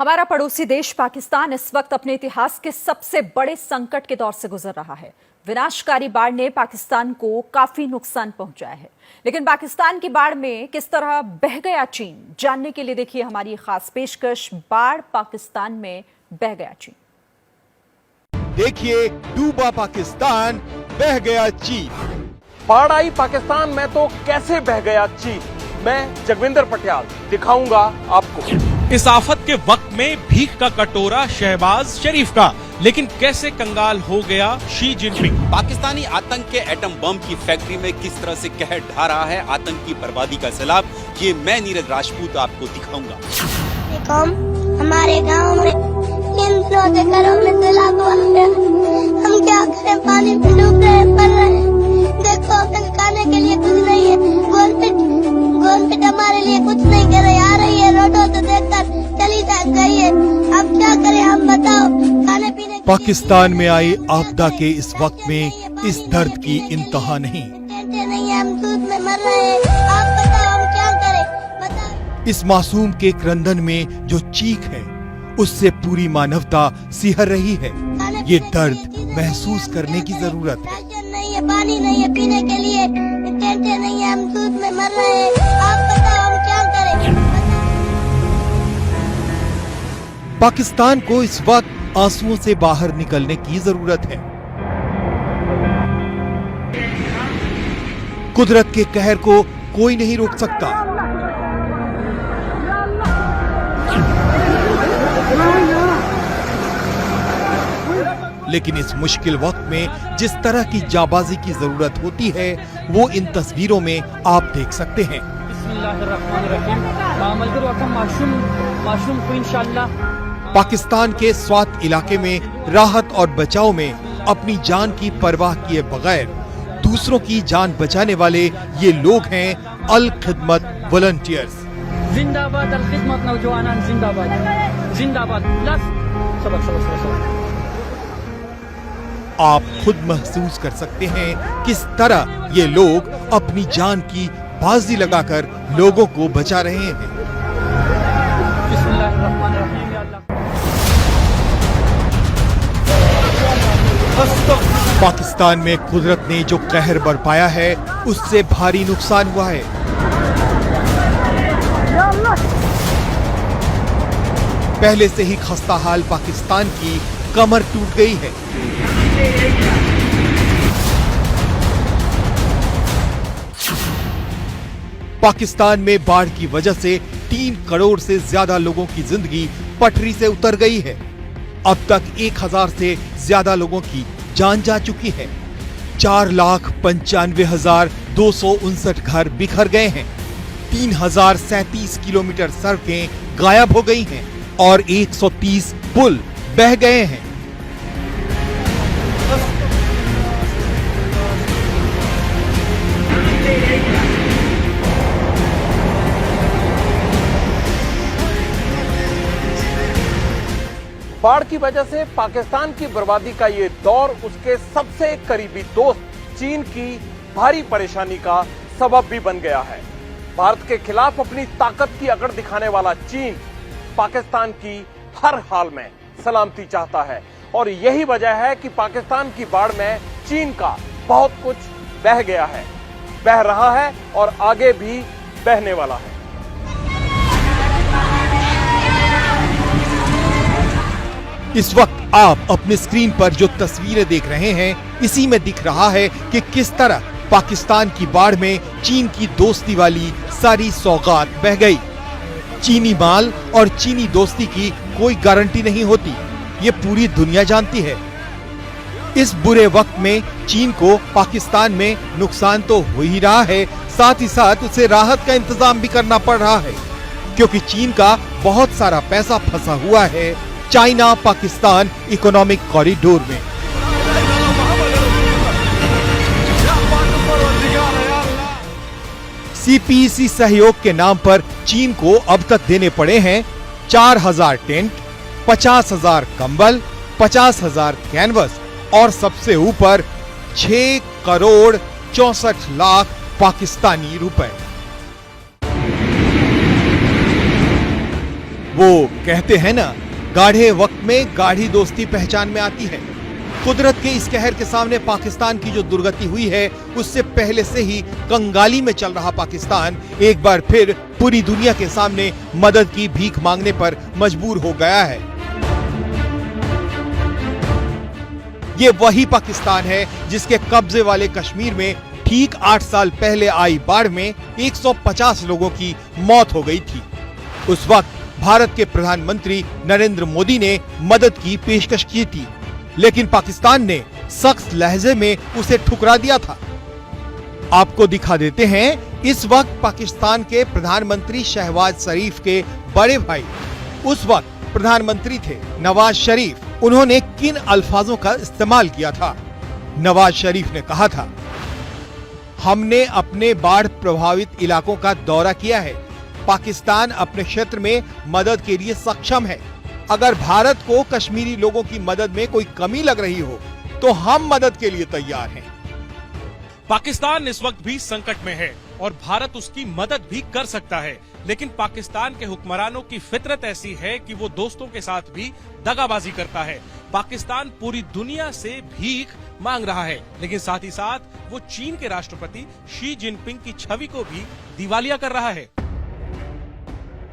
हमारा पड़ोसी देश पाकिस्तान इस वक्त अपने इतिहास के सबसे बड़े संकट के दौर से गुजर रहा है। विनाशकारी बाढ़ ने पाकिस्तान को काफी नुकसान पहुंचाया है, लेकिन पाकिस्तान की बाढ़ में किस तरह बह गया चीन, जानने के लिए देखिए हमारी खास पेशकश बाढ़ पाकिस्तान में बह गया चीन। देखिए डूबा पाकिस्तान, बह गया चीन। बाढ़ आई पाकिस्तान में तो कैसे बह गया चीन। मैं जगविंदर पटियाल दिखाऊंगा आपको। इस आफत के वक्त में भीख का कटोरा शहबाज शरीफ का, लेकिन कैसे कंगाल हो गया शी जिनपिंग। पाकिस्तानी आतंक के एटम बम की फैक्ट्री में किस तरह से कहर ढा रहा है आतंक की बर्बादी का सैलाब, ये मैं नीरज राजपूत आपको दिखाऊंगा। हमारे गांव में 3 घरों में सैलाब आ गया। हम क्या करें, पानी में डूब रहे, मर रहे हैं। देखो खाने के लिए कुछ नहीं है। गवर्नमेंट हमारे लिए कुछ नहीं कर रही, आ रही है रोडों से देखकर चली जा गई है। अब क्या करें हम, बताओ। खाने पीने पाकिस्तान में आई आपदा के इस वक्त में इस दर्द की इंतहा नहीं। नहीं है, हम दूध में मर रहे हैं। आप बताओ हम क्या करें, बताओ। इस मासूम के क्रंदन में जो चीख है उससे पूरी मानवता सिहर रही है। ये दर्द महसूस करने की जरूरत है। नहीं है, पानी नहीं है पीने के लिए, टेंट नहीं है, हम दूध में मर रहे हैं। आप बताओ हम क्या करें। पाकिस्तान को इस वक्त आंसुओं से बाहर निकलने की जरूरत है। कुदरत के कहर को कोई नहीं रोक सकता। लेकिन इस मुश्किल वक्त में जिस तरह की जाबाजी की जरूरत होती है वो इन तस्वीरों में आप देख सकते हैं। पाकिस्तान के स्वात इलाके में राहत और बचाव में अपनी जान की परवाह किए बगैर दूसरों की जान बचाने वाले ये लोग हैं अल खिदमत वॉलंटियर्स। जिंदाबाद अल खिदमत नौजवान, जिंदाबाद जिंदाबाद। आप खुद महसूस कर सकते हैं किस तरह ये लोग अपनी जान की बाजी लगाकर लोगों को बचा रहे हैं। पाकिस्तान में कुदरत ने जो कहर बरपाया है उससे भारी नुकसान हुआ है। पहले से ही खस्ता हाल पाकिस्तान की कमर टूट गई है। पाकिस्तान में बाढ़ की वजह से 3 करोड़ से ज्यादा लोगों की जिंदगी पटरी से उतर गई है। अब तक 1000 से ज्यादा लोगों की जान जा चुकी है। 4,95,259 घर बिखर गए हैं। 3037 किलोमीटर सड़कें गायब हो गई हैं और 130 पुल बह गए हैं। बाढ़ की वजह से पाकिस्तान की बर्बादी का ये दौर उसके सबसे करीबी दोस्त चीन की भारी परेशानी का सबब भी बन गया है। भारत के खिलाफ अपनी ताकत की अकड़ दिखाने वाला चीन पाकिस्तान की हर हाल में सलामती चाहता है और यही वजह है कि पाकिस्तान की बाढ़ में चीन का बहुत कुछ बह गया है, बह रहा है और आगे भी बहने वाला है। इस वक्त आप अपने स्क्रीन पर जो तस्वीरें देख रहे हैं इसी में दिख रहा है कि किस तरह पाकिस्तान की बाढ़ में चीन की दोस्ती वाली सारी सौगात बह गई। चीनी माल और चीनी दोस्ती की कोई गारंटी नहीं होती, ये पूरी दुनिया जानती है। इस बुरे वक्त में चीन को पाकिस्तान में नुकसान तो हो ही रहा है, साथ ही साथ उसे राहत का इंतजाम भी करना पड़ रहा है, क्योंकि चीन का बहुत सारा पैसा फंसा हुआ है चाइना पाकिस्तान इकोनॉमिक कॉरिडोर में। सीपीईसी सहयोग के नाम पर चीन को अब तक देने पड़े हैं 4000 टेंट, 50,000 कंबल, 50,000 कैनवस और सबसे ऊपर 6 करोड़ 64 लाख पाकिस्तानी रुपए। वो कहते हैं ना, गाढ़े वक्त में गाढ़ी दोस्ती पहचान में आती है। कुदरत के इस कहर के सामने पाकिस्तान की जो दुर्गति हुई है, उससे पहले से ही कंगाली में चल रहा पाकिस्तान एक बार फिर पूरी दुनिया के सामने मदद की भीख मांगने पर मजबूर हो गया है। ये वही पाकिस्तान है जिसके कब्जे वाले कश्मीर में ठीक 8 साल पहले आई बाढ़ में 150 लोगों की मौत हो गई थी। उस वक्त भारत के प्रधानमंत्री नरेंद्र मोदी ने मदद की पेशकश की थी, लेकिन पाकिस्तान ने सख्त लहजे में उसे ठुकरा दिया था। आपको दिखा देते हैं, इस वक्त पाकिस्तान के प्रधानमंत्री शहबाज शरीफ के बड़े भाई, उस वक्त प्रधानमंत्री थे नवाज शरीफ, उन्होंने किन अल्फाजों का इस्तेमाल किया था। नवाज शरीफ ने कहा था, हमने अपने बाढ़ प्रभावित इलाकों का दौरा किया है, पाकिस्तान अपने क्षेत्र में मदद के लिए सक्षम है। अगर भारत को कश्मीरी लोगों की मदद में कोई कमी लग रही हो तो हम मदद के लिए तैयार हैं। पाकिस्तान इस वक्त भी संकट में है और भारत उसकी मदद भी कर सकता है, लेकिन पाकिस्तान के हुक्मरानों की फितरत ऐसी है कि वो दोस्तों के साथ भी दगाबाजी करता है। पाकिस्तान पूरी दुनिया से भीख मांग रहा है, लेकिन साथ ही साथ वो चीन के राष्ट्रपति शी जिनपिंग की छवि को भी दिवालिया कर रहा है।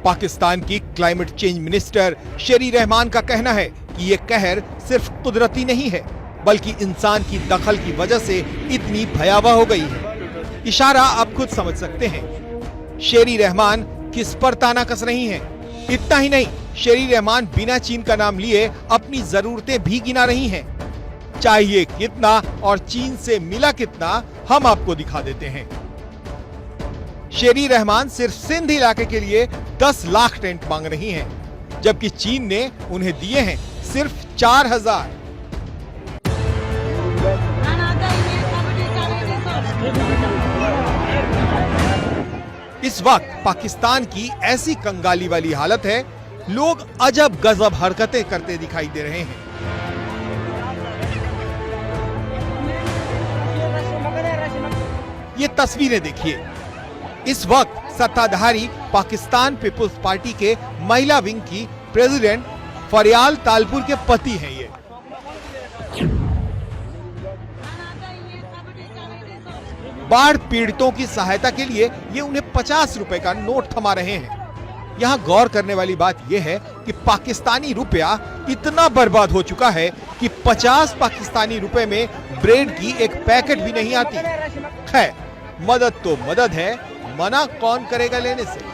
पाकिस्तान की क्लाइमेट चेंज मिनिस्टर शेरी रहमान का कहना है कि ये कहर सिर्फ कुदरती नहीं है, बल्कि इंसान की दखल की वजह से इतनी भयावह हो गई है। इशारा आप खुद समझ सकते हैं। शेरी रहमान किस पर ताना कस रही हैं। इतना ही नहीं, शेरी रहमान बिना चीन का नाम लिए अपनी जरूरतें भी गिना रही हैं। चाहिए कितना और चीन से मिला कितना, हम आपको दिखा देते हैं। शेरी रहमान सिर्फ सिंध इलाके के लिए 10 लाख टेंट मांग रही हैं, जबकि चीन ने उन्हें दिए हैं सिर्फ 4000। इस वक्त पाकिस्तान की ऐसी कंगाली वाली हालत है, लोग अजब गजब हरकतें करते दिखाई दे रहे हैं। ये तस्वीरें देखिए। इस वक्त सत्ताधारी पाकिस्तान पीपुल्स पार्टी के महिला विंग की प्रेसिडेंट फरियाल तालपुर के पति हैं ये। बाढ़ पीड़ितों की सहायता के लिए ये उन्हें 50 रुपए का नोट थमा रहे हैं। यहाँ गौर करने वाली बात यह है कि पाकिस्तानी रुपया इतना बर्बाद हो चुका है कि 50 पाकिस्तानी रुपए में ब्रेड की एक पैकेट भी नहीं आती। खैर, मदद तो मदद है, मना कौन करेगा लेने से।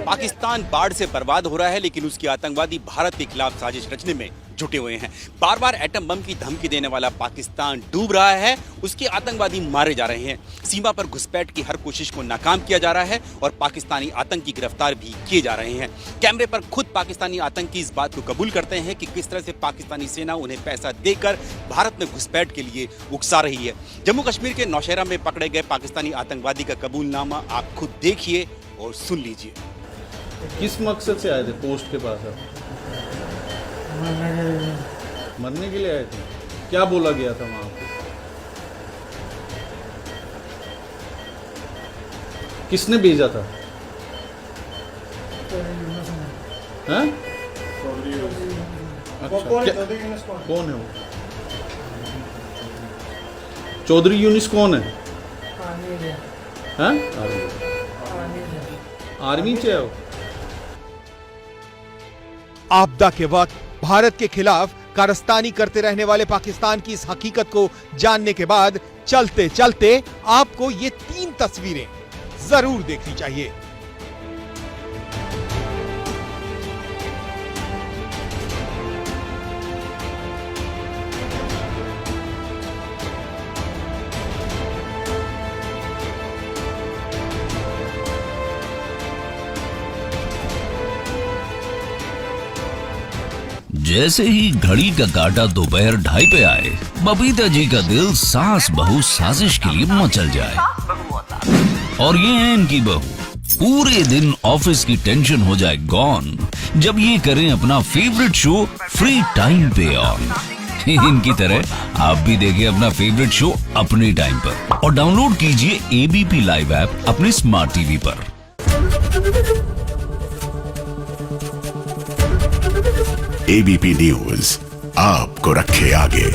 पाकिस्तान बाढ़ से बर्बाद हो रहा है, लेकिन उसकी आतंकवादी भारत के खिलाफ साजिश रचने में जुटे हुए हैं। बार बार एटम बम की धमकी देने वाला पाकिस्तान डूब रहा है, उसके आतंकवादी मारे जा रहे हैं, सीमा पर घुसपैठ की हर कोशिश को नाकाम किया जा रहा है और पाकिस्तानी आतंकी गिरफ्तार भी किए जा रहे हैं। कैमरे पर खुद पाकिस्तानी आतंकी इस बात को कबूल करते हैं कि किस तरह से पाकिस्तानी सेना उन्हें पैसा देकर भारत में घुसपैठ के लिए उकसा रही है। जम्मू कश्मीर के नौशहरा में पकड़े गए पाकिस्तानी आतंकवादी का कबूलनामा आप खुद देखिए और सुन लीजिए। किस मकसद से आए थे पोस्ट के पास? मरने के लिए आए थे? क्या बोला गया था वहां पे? किसने भेजा था? हाँ? अच्छा, कौन है वो? चौधरी यूनिस कौन है? हाँ? आर्मी से है वो। आपदा के वक्त भारत के खिलाफ कारस्तानी करते रहने वाले पाकिस्तान की इस हकीकत को जानने के बाद चलते चलते आपको ये 3 तस्वीरें जरूर देखनी चाहिए। जैसे ही घड़ी का काटा दोपहर 2:30 पे आए, बबीता जी का दिल सास बहू साजिश के लिए मचल जाए। और ये है इनकी बहू, पूरे दिन ऑफिस की टेंशन हो जाए गॉन जब ये करें अपना फेवरेट शो फ्री टाइम पे ऑन। इनकी तरह आप भी देखिए अपना फेवरेट शो अपने टाइम पर। और डाउनलोड कीजिए एबीपी लाइव ऐप अपने स्मार्ट टीवी पर। एबीपी न्यूज आपको रखे आगे।